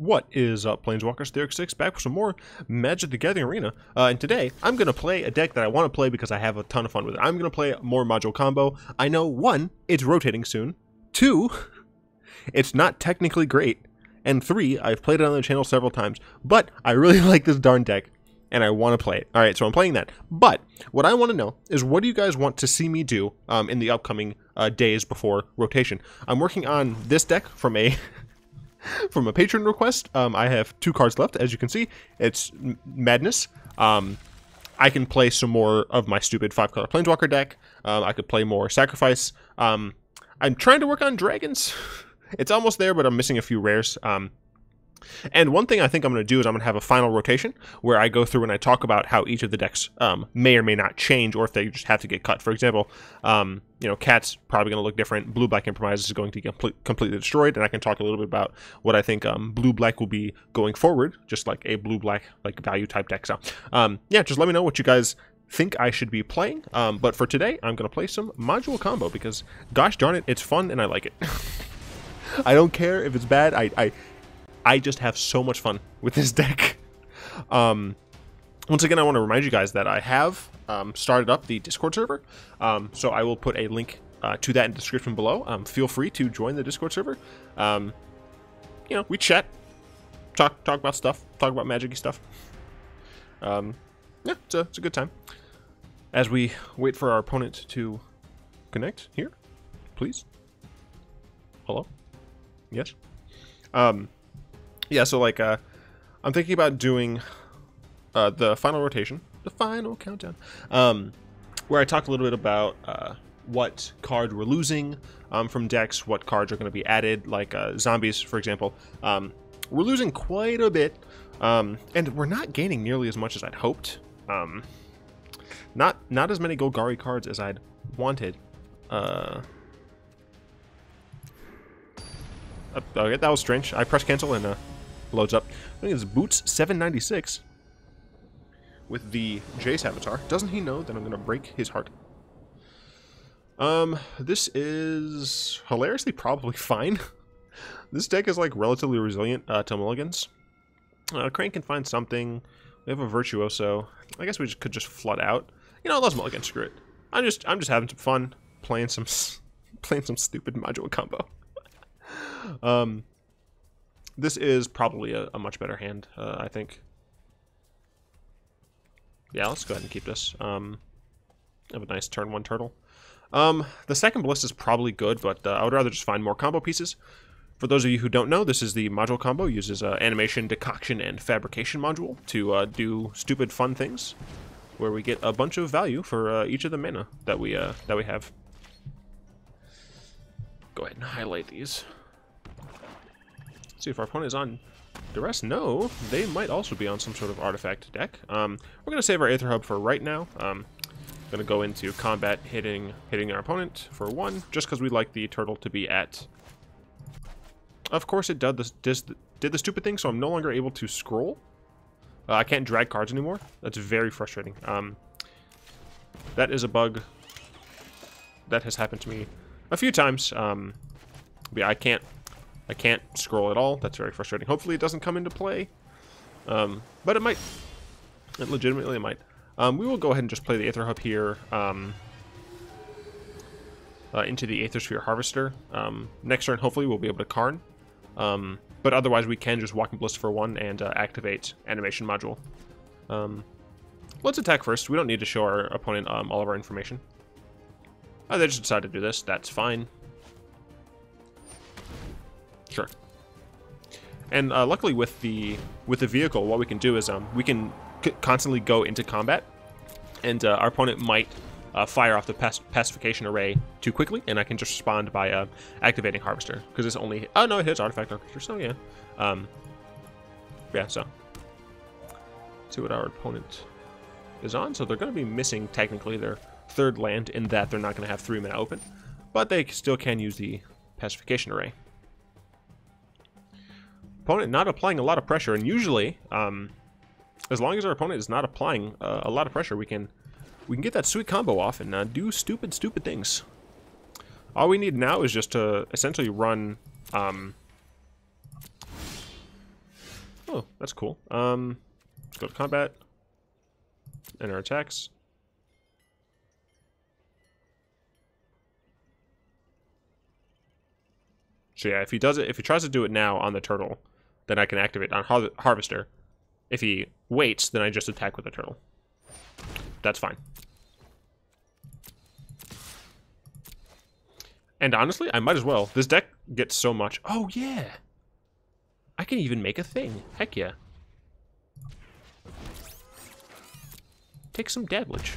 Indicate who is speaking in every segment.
Speaker 1: What is up, Planeswalkers? Theorix6 back with some more Magic the Gathering Arena. And today, I'm going to play a deck that I want to play because I have a ton of fun with it. I'm going to play more module combo. I know, 1, it's rotating soon. 2, it's not technically great. And 3, I've played it on the channel several times. But I really like this darn deck, and I want to play it. Alright, so I'm playing that. But what I want to know is, what do you guys want to see me do in the upcoming days before rotation? I'm working on this deck from a... from a patron request. I have 2 cards left, as you can see. It's Madness. I can play some more of my stupid 5-color Planeswalker deck. I could play more Sacrifice. I'm trying to work on Dragons. It's almost there, but I'm missing a few rares. And one thing I think I'm going to do is I'm going to have a final rotation where I go through and I talk about how each of the decks may or may not change, or if they just have to get cut. For example, you know, Katz probably going to look different. Blue-Black Improvise is going to get completely destroyed, and I can talk a little bit about what I think Blue-Black will be going forward, just like a Blue-Black like value type deck. So, yeah, just let me know what you guys think I should be playing. But for today, I'm going to play some module combo because, gosh darn it, it's fun and I like it. I don't care if it's bad. I just have so much fun with this deck. Once again, I want to remind you guys that I have started up the Discord server. So I will put a link to that in the description below. Feel free to join the Discord server. You know, we chat, talk about stuff, talk about magic-y stuff. Yeah, it's a good time. As we wait for our opponent to connect here, please. Hello? Yes? Yeah, so like, I'm thinking about doing the final rotation, the final countdown, where I talk a little bit about what card we're losing from decks, what cards are going to be added, like zombies, for example. We're losing quite a bit, and we're not gaining nearly as much as I'd hoped. Not as many Golgari cards as I'd wanted. Okay, that was strange. I pressed cancel and loads up. I think it's Boots 796 with the Jace avatar. Doesn't he know that I'm going to break his heart? This is hilariously probably fine. This deck is like relatively resilient to mulligans. Crane can find something. We have a Virtuoso. I guess we could just flood out. You know, let's mulligan. Screw it. I'm just having some fun playing some stupid module combo. This is probably a much better hand, I think. Yeah, let's go ahead and keep this. Have a nice turn 1 turtle. The second Ballista is probably good, but I would rather just find more combo pieces. For those of you who don't know, this is the module combo. Uses animation, decoction, and fabrication module to do stupid fun things, where we get a bunch of value for each of the mana that we have. Go ahead and highlight these. See if our opponent is on duress. No, they might also be on some sort of artifact deck. We're gonna save our Aether Hub for right now. Gonna go into combat, hitting our opponent for 1, just because we like the turtle to be at. Of course, it did the stupid thing, so I'm no longer able to scroll. I can't drag cards anymore. That's very frustrating. That is a bug that has happened to me a few times. Yeah, I can't scroll at all. That's very frustrating. Hopefully it doesn't come into play. But it might. It legitimately might. We will go ahead and just play the Aether Hub here into the Aethersphere Harvester. Next turn, hopefully, we'll be able to Karn. But otherwise, we can just Walking Ballista for 1 and activate Animation Module. Let's attack first. We don't need to show our opponent all of our information. They just decided to do this. That's fine. Sure. And luckily with the vehicle, what we can do is we can constantly go into combat, and our opponent might fire off the pacification array too quickly, and I can just respond by activating Harvester, because it's only... Oh, no, it hits Artifact Harvester, so yeah. Yeah, so. Let's see what our opponent is on. So they're going to be missing, technically, their 3rd land, in that they're not going to have 3 mana open, but they still can use the pacification array. Opponent not applying a lot of pressure, and usually, as long as our opponent is not applying a lot of pressure, we can get that sweet combo off and do stupid things. All we need now is just to essentially run Oh, that's cool. Let's go to combat. Enter attacks. So yeah, if he tries to do it now on the turtle, then I can activate on Harvester. If he waits, then I just attack with the turtle. That's fine. And honestly, I might as well. This deck gets so much. Oh yeah! I can even make a thing. Heck yeah. Take some damage.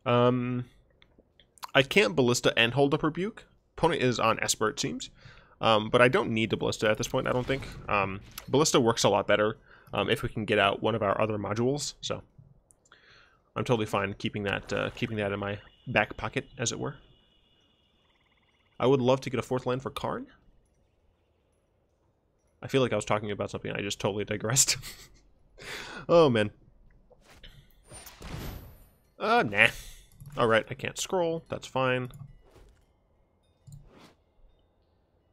Speaker 1: I can't Ballista and hold up Rebuke. Opponent is on Esper, it seems. But I don't need to Ballista at this point, I don't think. Ballista works a lot better if we can get out one of our other modules. So I'm totally fine keeping that in my back pocket, as it were. I would love to get a 4th land for Karn. I feel like I was talking about something and I just totally digressed. Oh, man. Nah. Alright, I can't scroll. That's fine.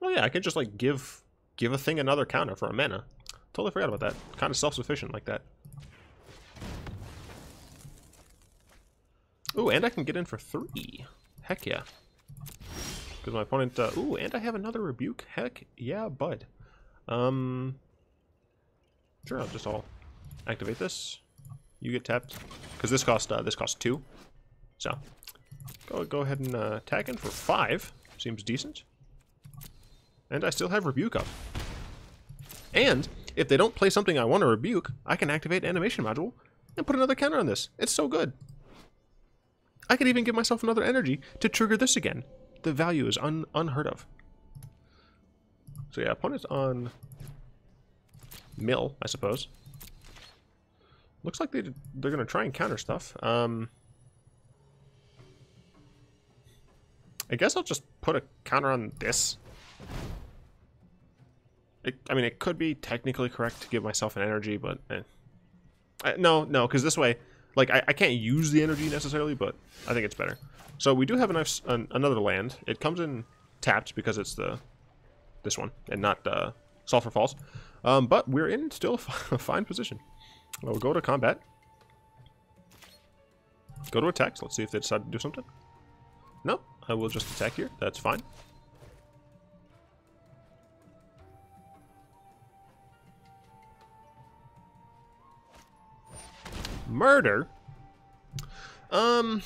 Speaker 1: Oh yeah, I could just, like, give a thing another counter for a mana. Totally forgot about that. Kind of self-sufficient like that. Ooh, and I can get in for 3. Heck yeah. Because my opponent... ooh, and I have another Rebuke. Heck yeah, bud. Sure, I'll activate this. You get tapped. Because this costs 2. So, go ahead and attack in for 5. Seems decent. And I still have Rebuke up. And, if they don't play something I want to Rebuke, I can activate Animation Module and put another counter on this. It's so good. I could even give myself another energy to trigger this again. The value is unheard of. So yeah, opponent's on mill, I suppose. Looks like they're going to try and counter stuff. I guess I'll just put a counter on this. I mean, it could be technically correct to give myself an energy, but... No, because this way, like, I can't use the energy necessarily, but I think it's better. So we do have another land. It comes in tapped because it's this one, and not Sulfur Falls. But we're in still a fine position. We'll go to combat. Go to attacks. Let's see if they decide to do something. Nope, I will just attack here. That's fine. Murder? I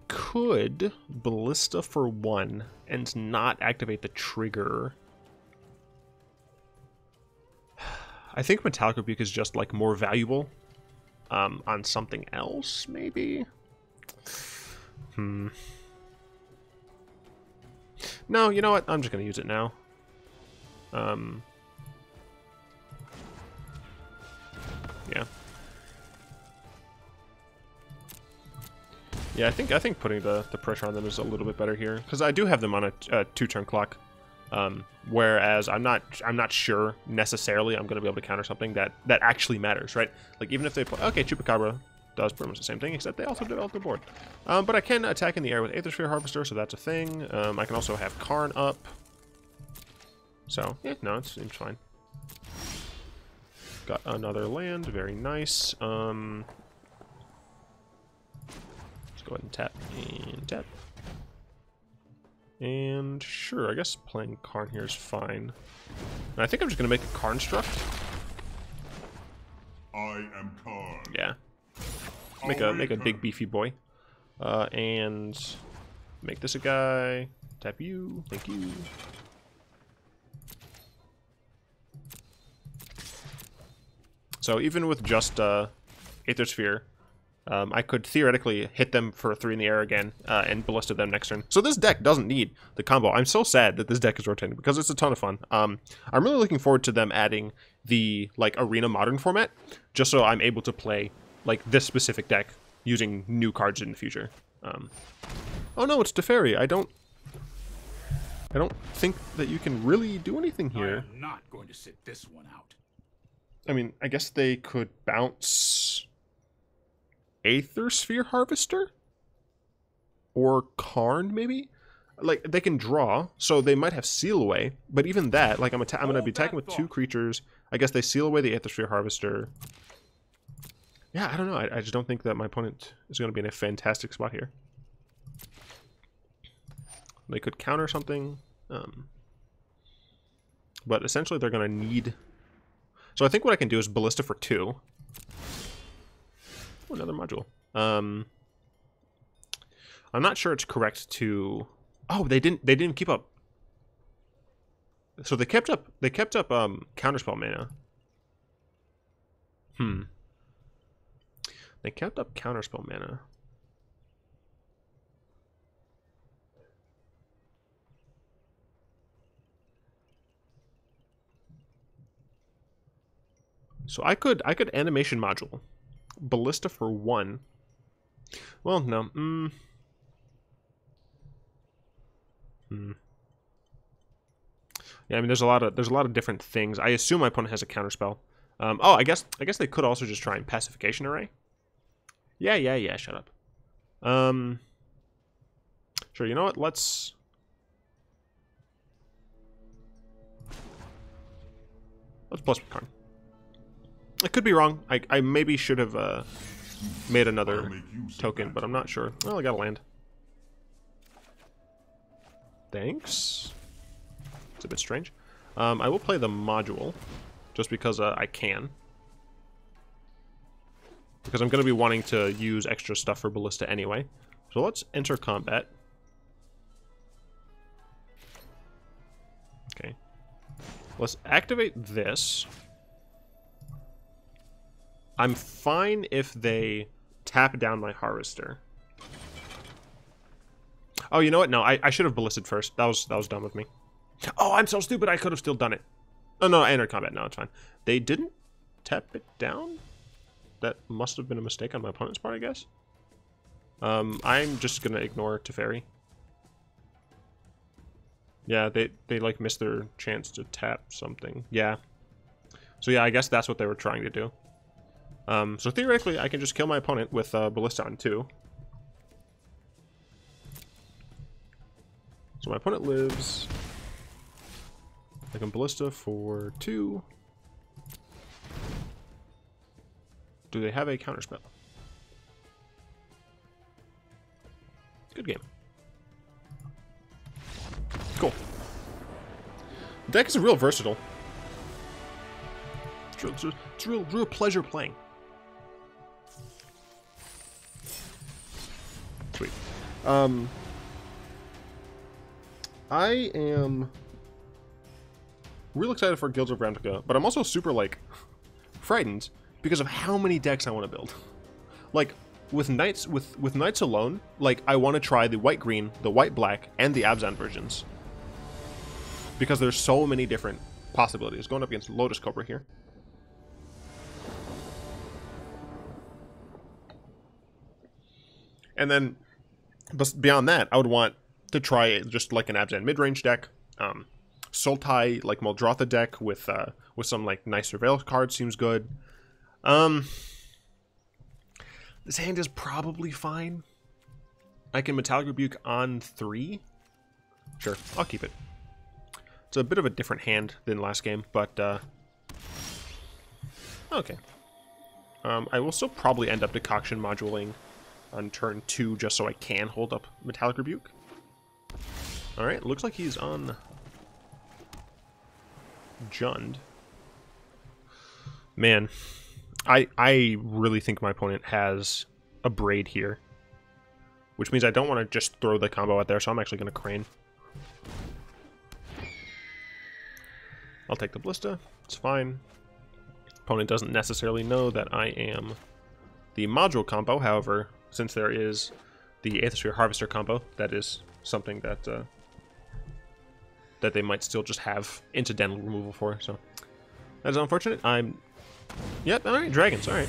Speaker 1: could Ballista for 1 and not activate the trigger. I think Metallic Rebuke is just, like, more valuable on something else, maybe? No, you know what? I'm just going to use it now. Yeah. Yeah, I think putting the pressure on them is a little bit better here, because I do have them on a 2-turn clock. Whereas I'm not sure necessarily I'm going to be able to counter something that actually matters, right? Like, even if they play... Okay, Chupacabra does pretty much the same thing, except they also develop the board. But I can attack in the air with Aethersphere Harvester, so that's a thing. I can also have Karn up. So, yeah, no, it seems fine. Got another land, very nice. Let's go ahead and tap and tap. And sure, I guess playing Karn here is fine. And I think I'm just gonna make a Karn struct.
Speaker 2: I am Karn.
Speaker 1: Yeah. Make a big beefy boy. And make this a guy. Tap you. Thank you. So even with just Aethersphere, I could theoretically hit them for 3 in the air again and Ballista them next turn. So this deck doesn't need the combo. I'm so sad that this deck is rotating because it's a ton of fun. I'm really looking forward to them adding the like Arena Modern format, just so I'm able to play like this specific deck using new cards in the future. Oh no, it's Teferi. I don't think that you can really do anything here.
Speaker 2: I am not going to sit this one out.
Speaker 1: I mean, I guess they could bounce Aethersphere Harvester? or Karn, maybe? Like, they can draw, so they might have Seal Away, but even that, like, I'm going to be attacking with 2 creatures. I guess they seal away the Aethersphere Harvester. Yeah, I don't know. I just don't think that my opponent is going to be in a fantastic spot here. They could counter something, but essentially they're going to need... So I think what I can do is Ballista for 2. Oh, another module. I'm not sure it's correct to... Oh, they didn't keep up. So they kept up counterspell mana. They kept up counterspell mana. So I could animation module. Ballista for 1. Well, no. Yeah, I mean, there's a lot of different things. I assume my opponent has a counterspell. Oh, I guess they could also just try and pacification array. Yeah. Shut up. Sure. You know what? Let's plus with Karn. I could be wrong. I maybe should have made another token, but I'm not sure. Well, I got a land. Thanks. It's a bit strange. I will play the module, just because I can. Because I'm going to be wanting to use extra stuff for Ballista anyway. So let's enter combat. Okay. Let's activate this. I'm fine if they tap down my Harvester. Oh, you know what? No, I should have ballisted first. That was dumb of me. Oh, I'm so stupid. I could have still done it. Oh, no, I entered combat. No, it's fine. They didn't tap it down? That must have been a mistake on my opponent's part, I guess. I'm just going to ignore Teferi. Yeah, they like missed their chance to tap something. Yeah. So yeah, I guess that's what they were trying to do. So theoretically, I can just kill my opponent with Ballista on 2. So my opponent lives. I can Ballista for 2. Do they have a counterspell? Good game. Cool. The deck is real versatile. It's real pleasure playing. Sweet. I am real excited for Guilds of Ravnica, but I'm also super, like, frightened because of how many decks I want to build. Like, with Knights, with Knights alone, like, I want to try the white-green, the white-black, and the Abzan versions. Because there's so many different possibilities. Going up against Lotus Cobra here. And then, beyond that, I would want to try just like an Abzan mid-range deck. Sultai, like Muldrotha deck with some like nice surveil cards seems good. This hand is probably fine. I can Metallic Rebuke on 3. Sure, I'll keep it. It's a bit of a different hand than last game, but okay. I will still probably end up Decoction Moduling on turn 2 just so I can hold up Metallic Rebuke. Alright, looks like he's on Jund. Man, I really think my opponent has a Braid here. Which means I don't want to just throw the combo out there, so I'm actually going to Crane. I'll take the Ballista. It's fine. Opponent doesn't necessarily know that I am the module combo. However, since there is the Aethersphere Harvester combo, that is something that that they might still just have incidental removal for. So that is unfortunate. Yep. All right, dragons. All right.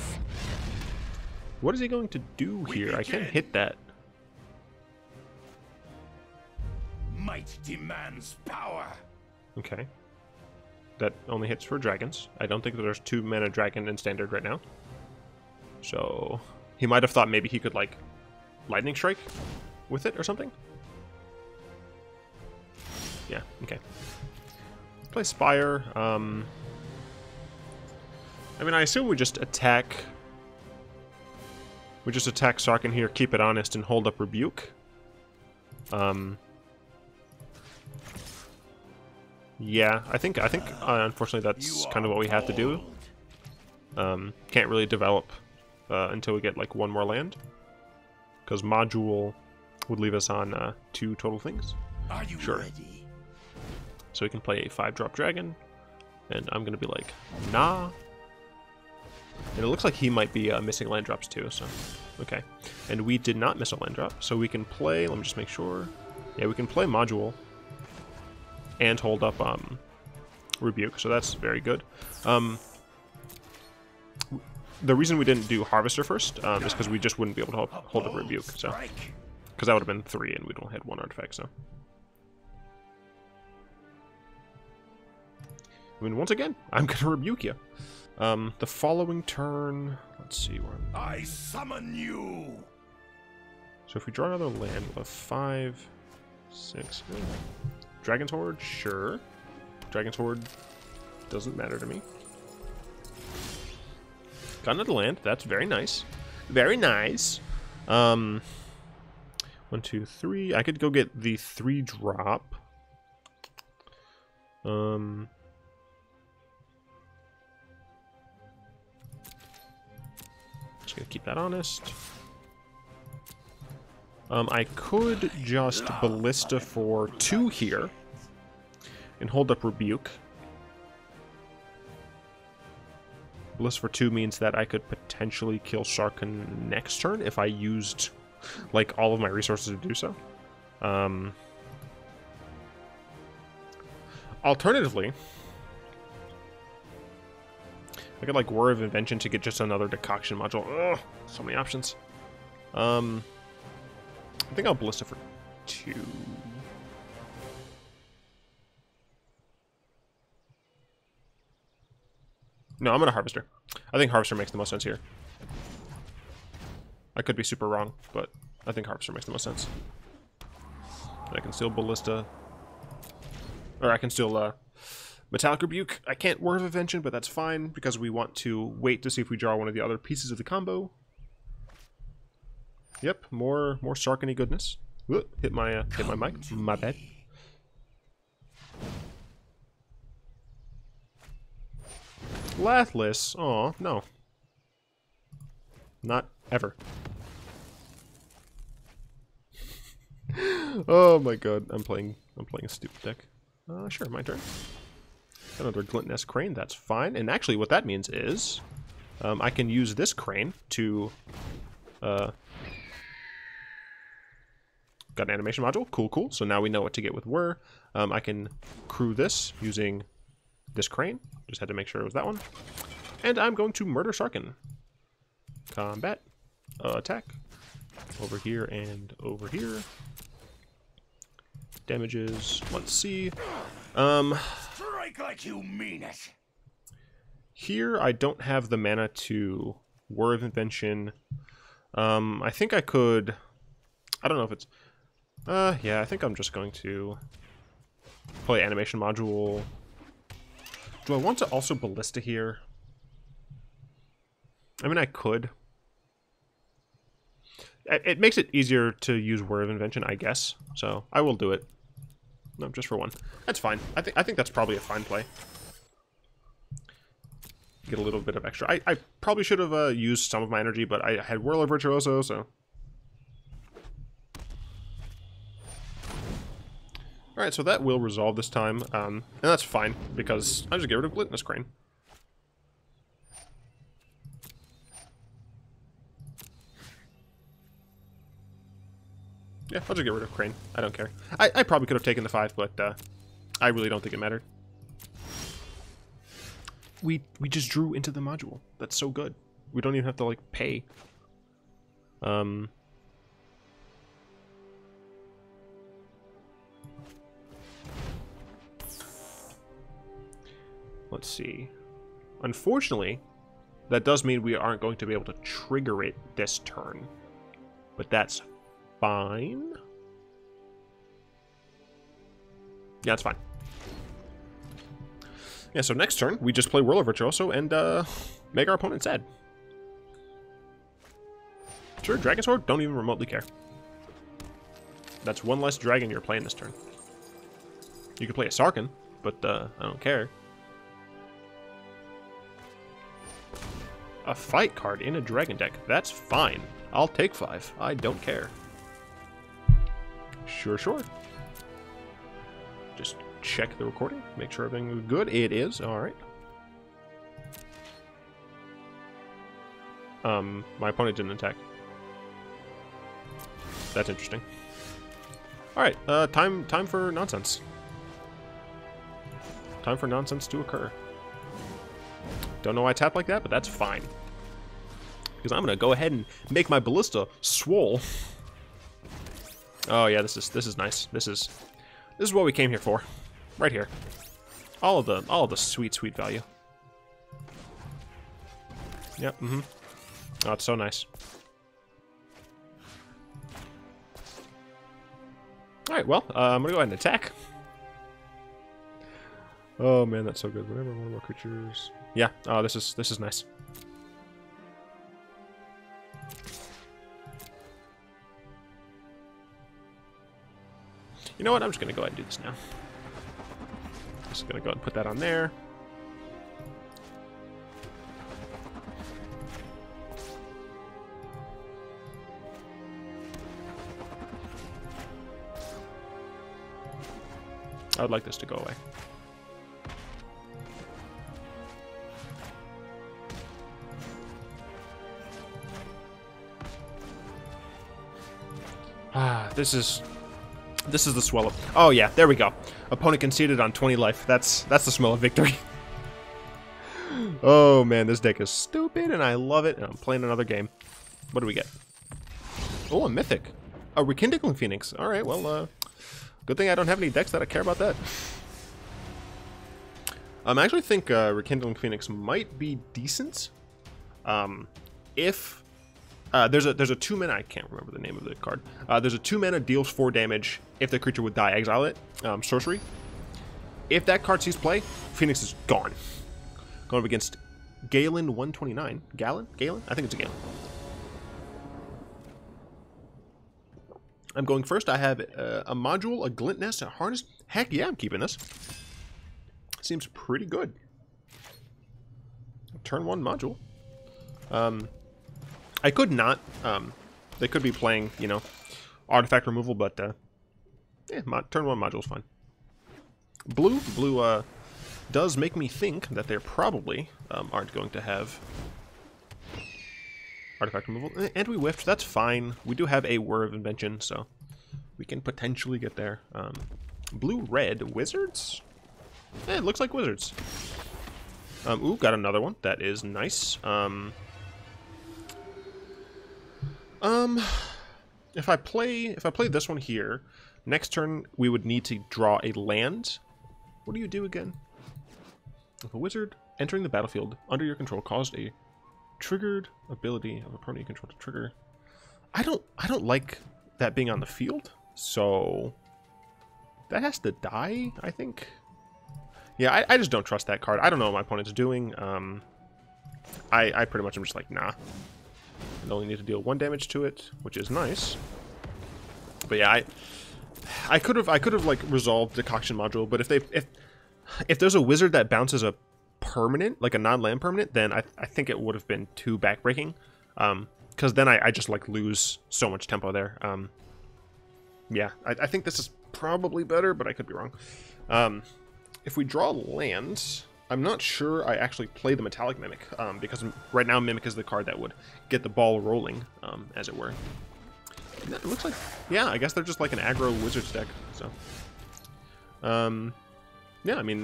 Speaker 1: What is he going to do here? I can't hit that.
Speaker 2: Might demands power.
Speaker 1: Okay. That only hits for dragons. I don't think that there's 2 mana dragon in standard right now. So he might have thought maybe he could like lightning strike. with it or something? Yeah, okay. Play Spire. I mean, I assume we just attack... We just attack Sarkhan here, keep it honest, and hold up Rebuke. Yeah, I think unfortunately that's kind of what we have to do. Can't really develop until we get like one more land, because Module would leave us on 2 total things.
Speaker 2: Are you ready?
Speaker 1: So we can play a 5-drop dragon, and I'm gonna be like, nah. And it looks like he might be missing land drops too, so okay. And we did not miss a land drop, so we can play. Let me just make sure. Yeah, we can play Module and hold up Rebuke, so that's very good. The reason we didn't do Harvester first is because we just wouldn't be able to hold up Rebuke, so because that would have been 3 and we'd only had 1 artifact. So I mean, once again, I'm gonna Rebuke you. The following turn, let's see where
Speaker 2: I summon you.
Speaker 1: So if we draw another land, we'll have 5, 6. Dragon's Horde, sure. Dragon's Horde doesn't matter to me. Got another land. That's very nice. Very nice. 1, 2, 3. I could go get the 3-drop. Just gonna keep that honest. I could just Ballista for 2 here and hold up Rebuke. Ballista for 2 means that I could potentially kill Sarkhan next turn if I used like all of my resources to do so. Alternatively, I could like Whir of Invention to get just another Decoction Module. Ugh, so many options. I think I'll Ballista for 2. No, I'm gonna Harvester. I think Harvester makes the most sense here. I could be super wrong, but I think Harvester makes the most sense. I can still Ballista. Or I can still Metallic Rebuke. I can't Whir of Invention, but that's fine because we want to wait to see if we draw one of the other pieces of the combo. Yep, more Sarkhan-y goodness. Whoop, hit my mic. My bad. Lathless. Oh no. Not ever. Oh my god, I'm playing a stupid deck. Sure, my turn. Another Glint-Nest Crane, that's fine. And actually what that means is I can use this crane to got an animation module. Cool, cool. So now we know what to get with Whir. I can crew this using this crane. Just had to make sure it was that one. And I'm going to murder Sarkhan. Combat. Attack. Over here and over here. Damages. Let's see.
Speaker 2: Strike like you mean it.
Speaker 1: Here I don't have the mana to Whir of Invention. I think I could... I don't know if it's... yeah, I think I'm just going to play Animation Module. Do I want to also Ballista here? I mean, I could. It makes it easier to use Whir of Invention, I guess. So I will do it. No, just for 1. That's fine. I think that's probably a fine play. Get a little bit of extra. I probably should have used some of my energy, but I had Whirler Virtuoso, so... Alright, so that will resolve this time, and that's fine, because I just get rid of Glint-Nest Crane. Yeah, I'll just get rid of Crane. I don't care. I probably could have taken the 5, but I really don't think it mattered. We just drew into the module. That's so good. We don't even have to, like, pay. Let's see. Unfortunately, that does mean we aren't going to be able to trigger it this turn. But that's fine. Yeah, it's fine. Yeah, so next turn, we just play Whirler Virtuoso and make our opponent sad. Sure, Dragon Sword, don't even remotely care. That's one less dragon you're playing this turn. You can play a Sarkhan, but I don't care. A fight card in a dragon deck, that's fine. I'll take 5. I don't care. Sure, sure. Just check the recording, make sure everything is good. It is, alright. My opponent didn't attack. That's interesting. Alright, time for nonsense. Time for nonsense to occur. Don't know why I tapped like that, but that's fine. Because I'm gonna go ahead and make my Ballista swole. Oh yeah, this is nice. This is what we came here for. Right here. All of the sweet value. Yep, Oh, it's so nice. Alright, well, I'm gonna go ahead and attack. Oh man, that's so good. Whenever one more creatures. Yeah, oh this is nice. You know what? I'm just gonna go ahead and do this now. Just gonna go ahead and put that on there. I would like this to go away. Ah, this is the swell up. Oh yeah, there we go. Opponent conceded on 20 life. That's the smell of victory. Oh man, this deck is stupid and I love it. And I'm playing another game. What do we get? Oh, a mythic. A Rekindling Phoenix. All right, well, good thing I don't have any decks that care about that. I actually think Rekindling Phoenix might be decent. If there's a 2-mana, I can't remember the name of the card. There's a 2-mana, deals 4 damage if the creature would die, exile it. Sorcery. If that card sees play, Phoenix is gone. Going up against Galen 129. Galen? I think it's a Galen. I'm going first. I have a module, a Glint-Nest, a harness. Heck yeah, I'm keeping this. Seems pretty good. Turn 1 module. I could not. They could be playing, you know, artifact removal, but yeah, turn 1 module is fine. Blue does make me think that they probably aren't going to have artifact removal, and we whiffed. That's fine. We do have a Whir of Invention, so we can potentially get there. Blue-red wizards. It looks like wizards. Ooh, got another one. That is nice. If I play this one here, next turn we would need to draw a land. What do you do again? If a wizard entering the battlefield under your control caused a triggered ability of opponent you control to trigger. I don't like that being on the field, so that has to die, I think. Yeah, I just don't trust that card. I don't know what my opponent's doing. I pretty much am just like, nah. I only need to deal 1 damage to it, which is nice. But yeah, I could have like resolved Decoction Module, but if there's a wizard that bounces a permanent, like a non-land permanent, then I think it would have been too backbreaking. Because then I just like lose so much tempo there. Yeah, I think this is probably better, but I could be wrong. If we draw lands, I'm not sure I actually play the Metallic Mimic, because right now Mimic is the card that would get the ball rolling, as it were. And it looks like, yeah, I guess they're just like an aggro wizards deck, so. Yeah, I mean,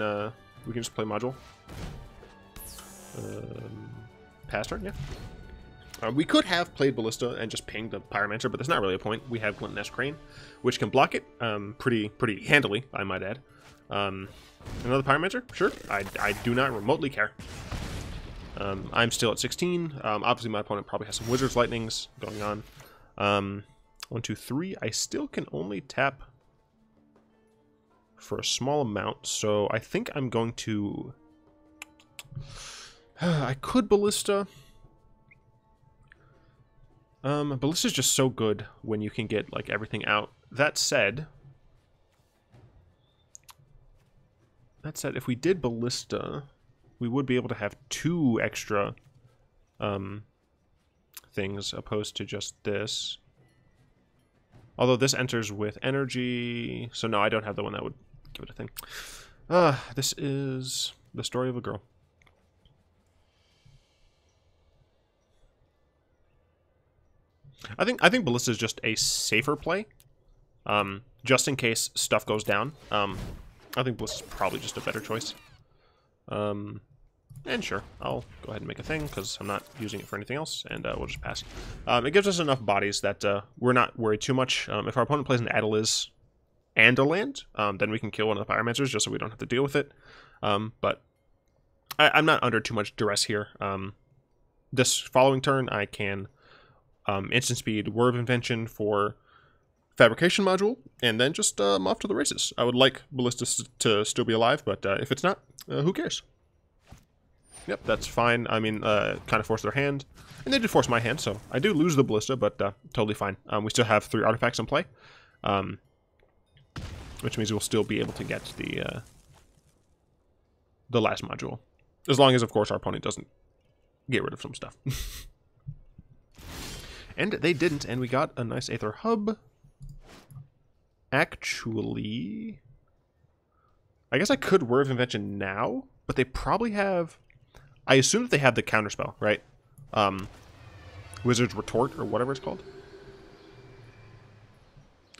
Speaker 1: we can just play module. Pass turn, yeah. We could have played Ballista and just pinged the Pyromancer, but there's not really a point. We have Glint-Nest Crane, which can block it pretty handily, I might add. Another Pyromancer? Sure. I do not remotely care. I'm still at 16. Obviously, my opponent probably has some Wizard's Lightnings going on. 1, 2, 3. I still can only tap for a small amount, so I think I'm going to... I could Ballista. Ballista's just so good when you can get, like, everything out. That said, if we did Ballista, we would be able to have 2 extra things opposed to just this. Although this enters with energy, so no, I don't have the one that would give it a thing. This is the story of a girl. I think Ballista is just a safer play, just in case stuff goes down. I think Ballista is probably just a better choice. And sure, I'll go ahead and make a thing because I'm not using it for anything else, and we'll just pass. It gives us enough bodies that we're not worried too much. If our opponent plays an Adeliz and a land, then we can kill one of the Pyromancers just so we don't have to deal with it. But I'm not under too much duress here. This following turn, I can instant speed Whir of Invention for Fabrication Module, and then just I'm off to the races. I would like Ballista to still be alive, but if it's not, who cares? Yep, that's fine. I mean, kind of forced their hand. And they did force my hand, so I do lose the Ballista, but totally fine. We still have 3 artifacts in play. Which means we'll still be able to get the last module. As long as, of course, our opponent doesn't get rid of some stuff. And they didn't, and we got a nice Aether Hub. Actually, I guess I could Whir of Invention now, but they probably have... I assume that they have the counterspell, right? Wizard's Retort, or whatever it's called.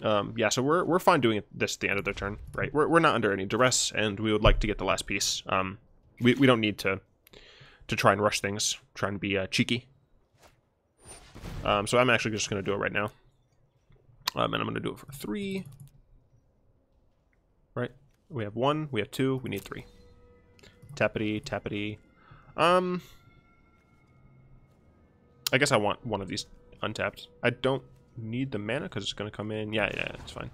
Speaker 1: Yeah, so we're fine doing this at the end of their turn, right? We're not under any duress, and we would like to get the last piece. We don't need to try and rush things, try and be cheeky. So I'm actually just going to do it right now. And I'm going to do it for 3. Right? We have 1, we have 2, we need 3. Tappity, tappity. I guess I want one of these untapped. I don't need the mana because it's going to come in. Yeah, it's fine.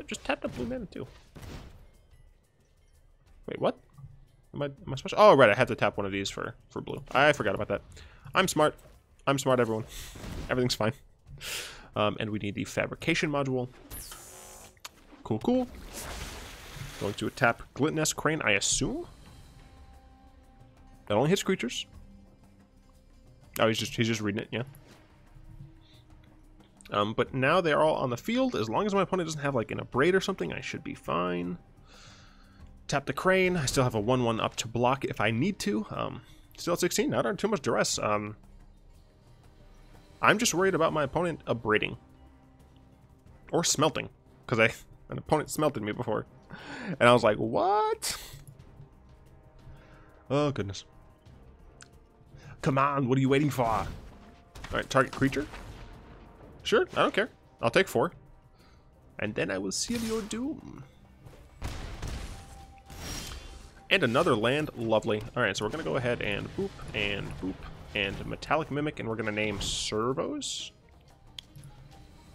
Speaker 1: Just tap the blue mana too. Wait, what? Am I supposed to? Oh, right, I have to tap one of these for blue. I forgot about that. I'm smart. I'm smart, everyone. Everything's fine. And we need the Fabrication Module. Cool, cool. Going to tap Glint-Nest Crane, I assume? That only hits creatures. Oh, he's just reading it, yeah. But now they're all on the field. As long as my opponent doesn't have, like, an Abrade or something, I should be fine. Tap the Crane. I still have a 1/1 up to block if I need to. Still at 16, not under too much duress. I'm just worried about my opponent abrading. Or smelting. Because an opponent smelted me before. And I was like, what? Oh, goodness. Come on, what are you waiting for? Alright, target creature? Sure, I don't care. I'll take 4. And then I will seal your doom. And another land. Lovely. Alright, so we're going to go ahead and boop, and Metallic Mimic, and we're going to name Servos.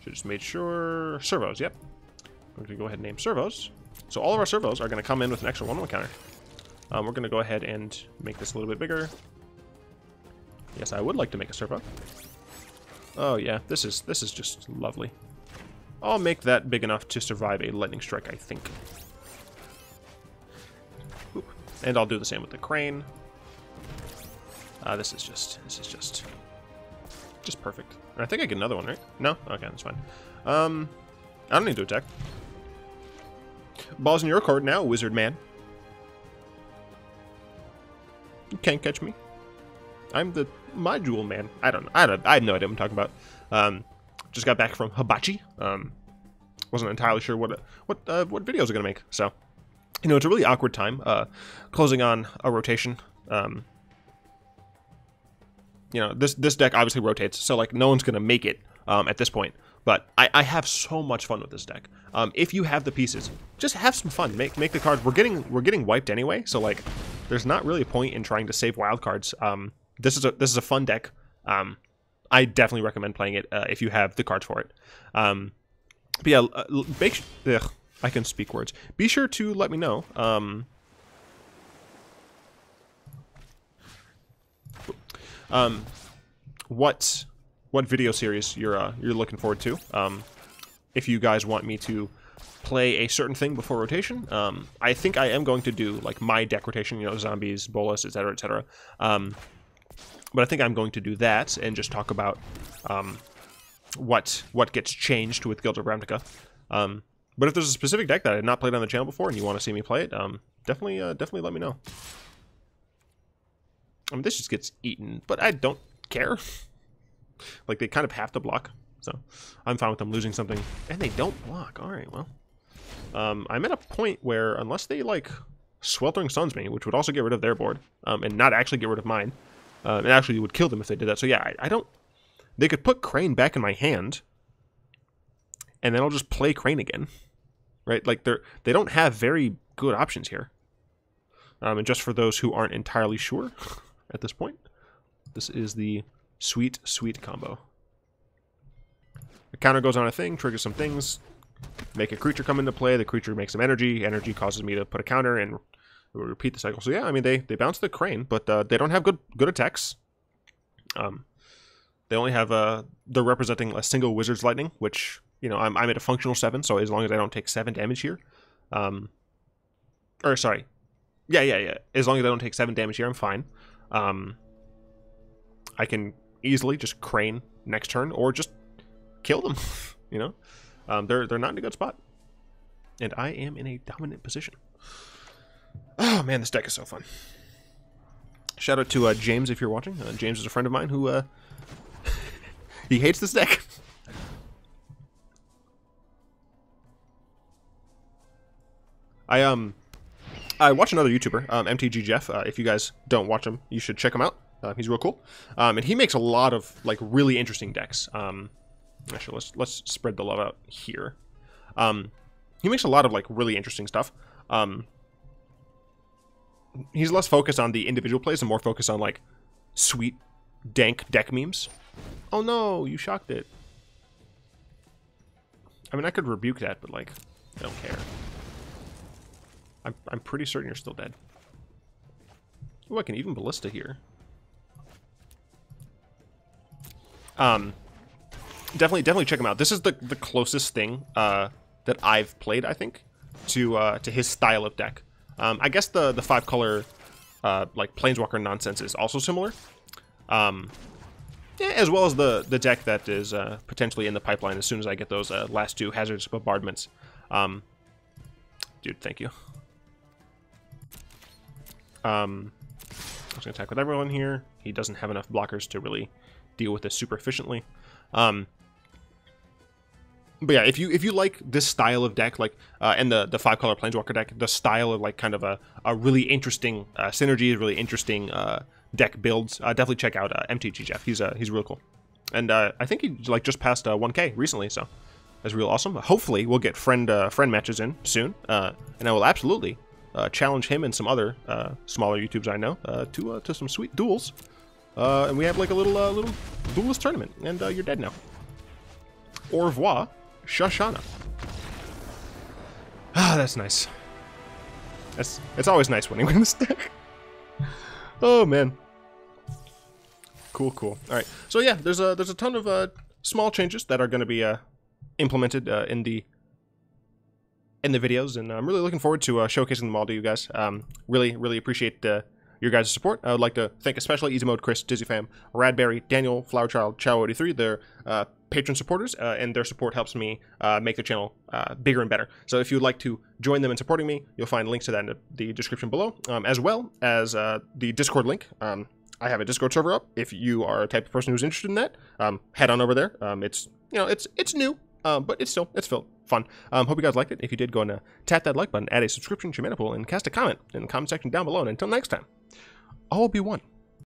Speaker 1: Should just made sure. Servos, yep. We're going to go ahead and name Servos. So all of our Servos are going to come in with an extra 1/1 counter. We're going to go ahead and make this a little bit bigger. Yes, I would like to make a Servo. Oh yeah, this is just lovely. I'll make that big enough to survive a lightning strike, I think. Oop. And I'll do the same with the Crane. This is just perfect. And I think I get another one, right? No? Okay, that's fine. I don't need to attack. Ball's in your court now, wizard man. You can't catch me. I'm the module man. I have no idea what I'm talking about. Just got back from Hibachi. Wasn't entirely sure what videos are gonna make. So, you know, it's a really awkward time. Closing on a rotation. You know, this deck obviously rotates, so like no one's gonna make it at this point. But I have so much fun with this deck. If you have the pieces, just have some fun. Make the cards. We're getting wiped anyway, so like, there's not really a point in trying to save wild cards. This is a fun deck. I definitely recommend playing it if you have the cards for it. But yeah, I can speak words. Be sure to let me know. What video series you're looking forward to? If you guys want me to play a certain thing before rotation, I think I am going to do like my deck rotation. You know, zombies, Bolas, etc., etc. But I think I'm going to do that and just talk about what gets changed with Guild of Ravnica. But if there's a specific deck that I had not played on the channel before and you want to see me play it, definitely let me know. I mean, this just gets eaten, but I don't care. Like, they kind of have to block, so I'm fine with them losing something. And they don't block. All right, well. I'm at a point where, unless they, like, Sweltering Suns me, which would also get rid of their board, and not actually get rid of mine, it actually would kill them if they did that. So, yeah, I don't... They could put Crane back in my hand, and then I'll just play Crane again. Right? Like, they don't have very good options here. And just for those who aren't entirely sure at this point, this is the sweet, sweet combo. The counter goes on a thing, triggers some things, make a creature come into play, the creature makes some energy, energy causes me to put a counter, and repeat the cycle. So yeah, I mean, they bounce the Crane, but they don't have good attacks. They only have, they're representing a single Wizard's Lightning, which, you know, I'm at a functional 7, so as long as I don't take 7 damage here, or sorry, yeah, as long as I don't take 7 damage here, I'm fine. I can easily just Crane next turn, or just kill them, you know? They're not in a good spot. And I am in a dominant position. Oh man, this deck is so fun. Shout out to James if you're watching. James is a friend of mine who, he hates this deck. I watch another YouTuber, MTG Jeff. If you guys don't watch him, you should check him out. He's real cool. And he makes a lot of, like, really interesting decks. Actually, let's spread the love out here. He makes a lot of, like, really interesting stuff. He's less focused on the individual plays and more focused on, like, sweet, dank deck memes. Oh no, you shocked it. I mean, I could rebuke that, but, like, I don't care. I'm pretty certain you're still dead. Oh, I can even Ballista here. Definitely check him out. This is the closest thing that I've played, I think, to his style of deck. I guess the 5-color like Planeswalker nonsense is also similar. Yeah, as well as the deck that is potentially in the pipeline as soon as I get those last 2 Hazardous Bombardments. Dude, thank you. I'm just gonna attack with everyone here. He doesn't have enough blockers to really deal with this super efficiently. But yeah, if you like this style of deck, like and the 5-color Planeswalker deck, the style of like kind of a really interesting synergy, really interesting deck builds, definitely check out MTG Jeff. He's real cool, and I think he like just passed 1K recently, so that's real awesome. Hopefully, we'll get friend matches in soon, and I will absolutely challenge him and some other smaller YouTubes I know to some sweet duels. And we have like a little duelist tournament, and you're dead now. Au revoir, Shoshana. Ah, that's nice. It's always nice winning with this deck. Oh man. Cool. All right. So yeah, there's a ton of small changes that are going to be implemented in the videos, and I'm really looking forward to showcasing them all to you guys. Really appreciate your guys' support. I would like to thank especially Easy Mode, Chris, Dizzyfam, Radberry, Daniel, Flowerchild, Chow83, their patron supporters, and their support helps me make the channel bigger and better. So if you would like to join them in supporting me, you'll find links to that in the description below, as well as the Discord link. I have a Discord server up. If you are a type of person who's interested in that, head on over there. It's new, but it's fun. Hope you guys liked it. If you did, go and tap that like button, add a subscription to your mana pool, and cast a comment in the comment section down below. And until next time, all will be one.